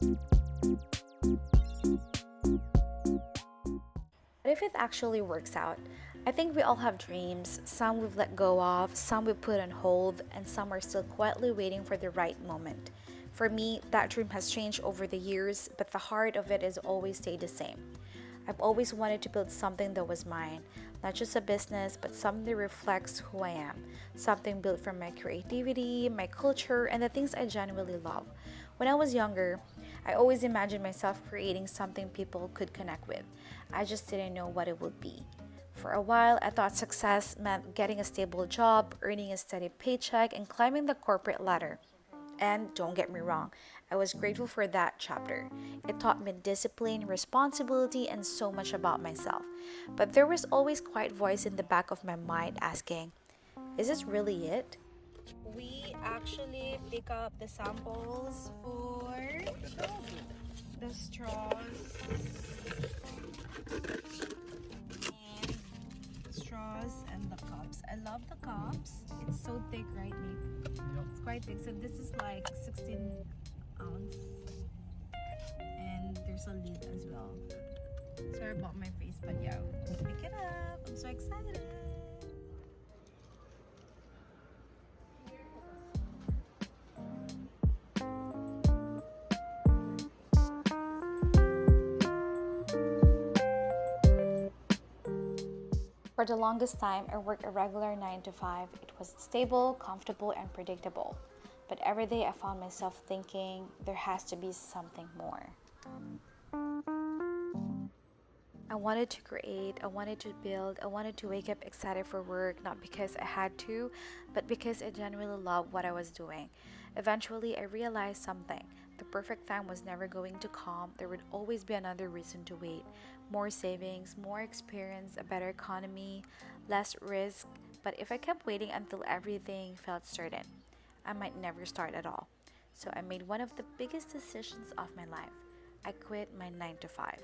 What if it actually works out? I think we all have dreams, some we've let go of, some we put on hold, and some are still quietly waiting for the right moment. For me, that dream has changed over the years, but the heart of it has always stayed the same. I've always wanted to build something that was mine, not just a business, but something that reflects who I am. Something built from my creativity, my culture, and the things I genuinely love. When I was younger, I always imagined myself creating something people could connect with. I just didn't know what it would be. For a while, I thought success meant getting a stable job, earning a steady paycheck, and climbing the corporate ladder. And don't get me wrong, I was grateful for that chapter. It taught me discipline, responsibility, and so much about myself. But there was always quiet voice in the back of my mind asking, is this really it? We actually pick up the samples for the straws and and the cups. I love the cups. It's so thick, right, Nick? It's quite thick. So this is like 16 ounce, and there's a lid as well. Sorry about my face, but yeah, pick it up. I'm so excited. For the longest time, I worked a regular 9 to 5. It was stable, comfortable, and predictable. But every day I found myself thinking there has to be something more. I wanted to create, I wanted to build, I wanted to wake up excited for work, not because I had to, but because I genuinely loved what I was doing. Eventually, I realized something. The perfect time was never going to come. There would always be another reason to wait. More savings, more experience, a better economy, less risk. But if I kept waiting until everything felt certain, I might never start at all. So I made one of the biggest decisions of my life. I quit my 9 to 5.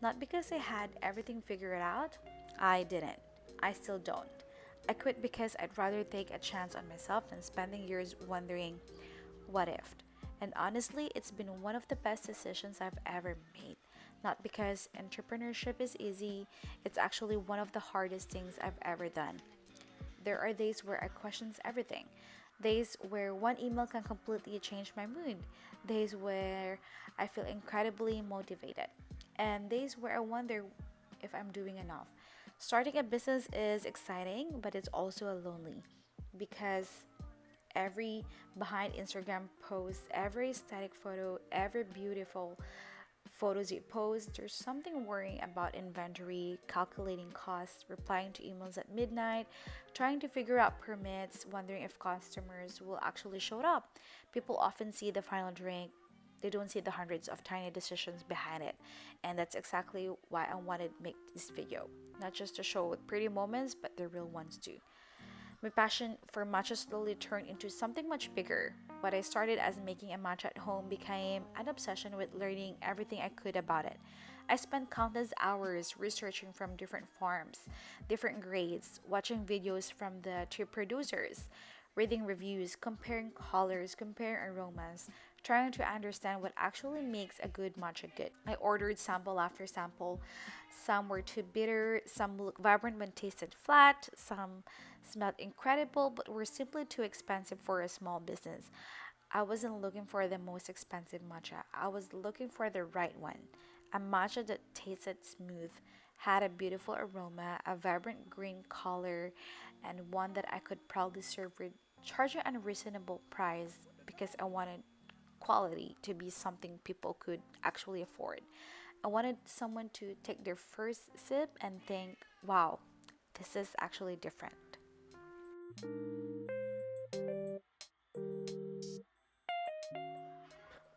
Not because I had everything figured out, I didn't. I still don't. I quit because I'd rather take a chance on myself than spending years wondering, what if? And honestly, it's been one of the best decisions I've ever made. Not because entrepreneurship is easy, it's actually one of the hardest things I've ever done. There are days where I question everything. Days where one email can completely change my mood. Days where I feel incredibly motivated. And days where I wonder if I'm doing enough. Starting a business is exciting, but it's also lonely because every behind Instagram post, every static photo, every beautiful photos you post, there's something worrying about inventory, calculating costs, replying to emails at midnight, trying to figure out permits, wondering if customers will actually show up. People often see the final drink, they don't see the hundreds of tiny decisions behind it. And that's exactly why I wanted to make this video. Not just to show pretty moments, but the real ones too. My passion for matcha slowly turned into something much bigger. What I started as making a matcha at home became an obsession with learning everything I could about it. I spent countless hours researching from different farms, different grades, watching videos from the two producers, reading reviews, comparing colors, comparing aromas, trying to understand what actually makes a good matcha good. I ordered sample after sample. Some were too bitter, some looked vibrant when tasted flat, some smelled incredible but were simply too expensive for a small business. I wasn't looking for the most expensive matcha. I was looking for the right one. A matcha that tasted smooth, had a beautiful aroma, a vibrant green color, and one that I could proudly serve with charging a reasonable price because I wanted quality to be something people could actually afford. I wanted someone to take their first sip and think, wow, this is actually different.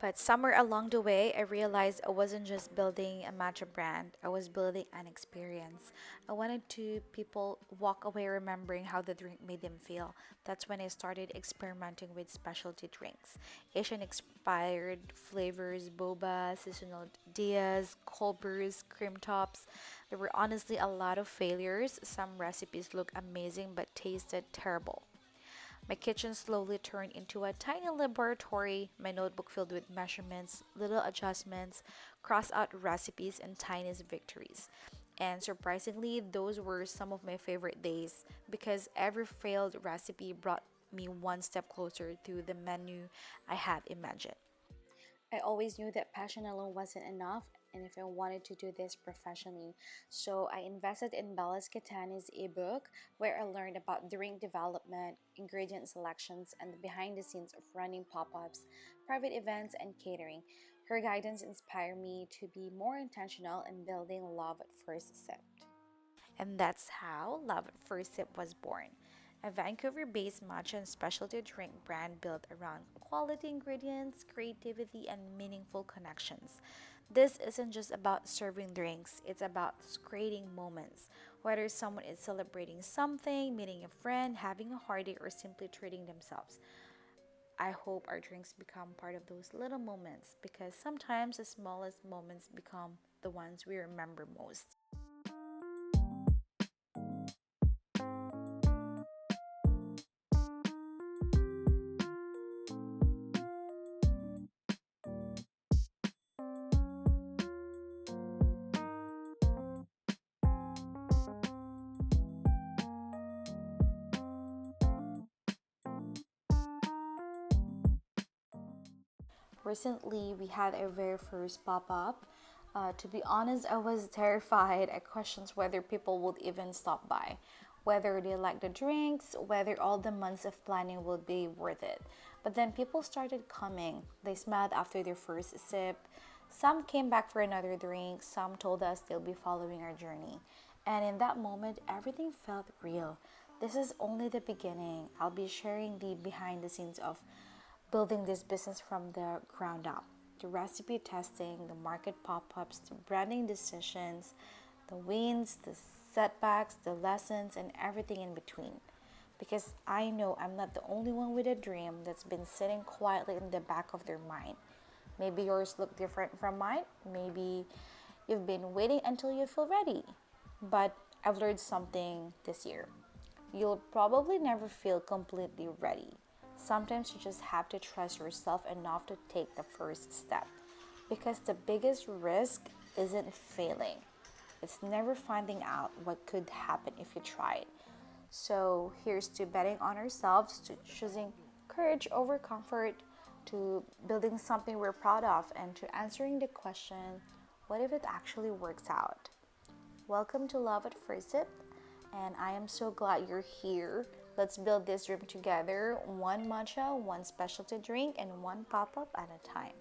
But somewhere along the way, I realized I wasn't just building a matcha brand, I was building an experience. I wanted to people walk away remembering how the drink made them feel. That's when I started experimenting with specialty drinks. Asian inspired flavors, boba, seasonal dias, cold brews, cream tops. There were honestly a lot of failures. Some recipes looked amazing but tasted terrible. My kitchen slowly turned into a tiny laboratory, my notebook filled with measurements, little adjustments, cross out recipes, and tiny victories. And surprisingly, those were some of my favorite days because every failed recipe brought me one step closer to the menu I had imagined. I always knew that passion alone wasn't enough, and if I wanted to do this professionally, so I invested in Bella's Catani's ebook, where I learned about drink development, ingredient selections, and the behind the scenes of running pop ups, private events, and catering. Her guidance inspired me to be more intentional in building love at first sip. And that's how Love at First Sip was born. A Vancouver based matcha and specialty drink brand built around quality ingredients, creativity, and meaningful connections. This isn't just about serving drinks, it's about creating moments. Whether someone is celebrating something, meeting a friend, having a hard day, or simply treating themselves. I hope our drinks become part of those little moments because sometimes the smallest moments become the ones we remember most. Recently, we had our very first pop up. To be honest, I was terrified. I questioned whether people would even stop by, whether they like the drinks, whether all the months of planning would be worth it. But then people started coming. They smiled after their first sip. Some came back for another drink. Some told us they'll be following our journey. And in that moment, everything felt real. This is only the beginning. I'll be sharing the behind the scenes of building this business from the ground up. The recipe testing, the market pop ups, the branding decisions, the wins, the setbacks, the lessons, and everything in between. Because I know I'm not the only one with a dream that's been sitting quietly in the back of their mind. Maybe yours look different from mine. Maybe you've been waiting until you feel ready. But I've learned something this year. You'll probably never feel completely ready. Sometimes you just have to trust yourself enough to take the first step. Because the biggest risk isn't failing, it's never finding out what could happen if you tried. So here's to betting on ourselves, to choosing courage over comfort, to building something we're proud of, and to answering the question, what if it actually works out? Welcome to Love at First Sip, and I am so glad you're here. Let's build this dream together, one matcha, one specialty drink, and one pop up at a time.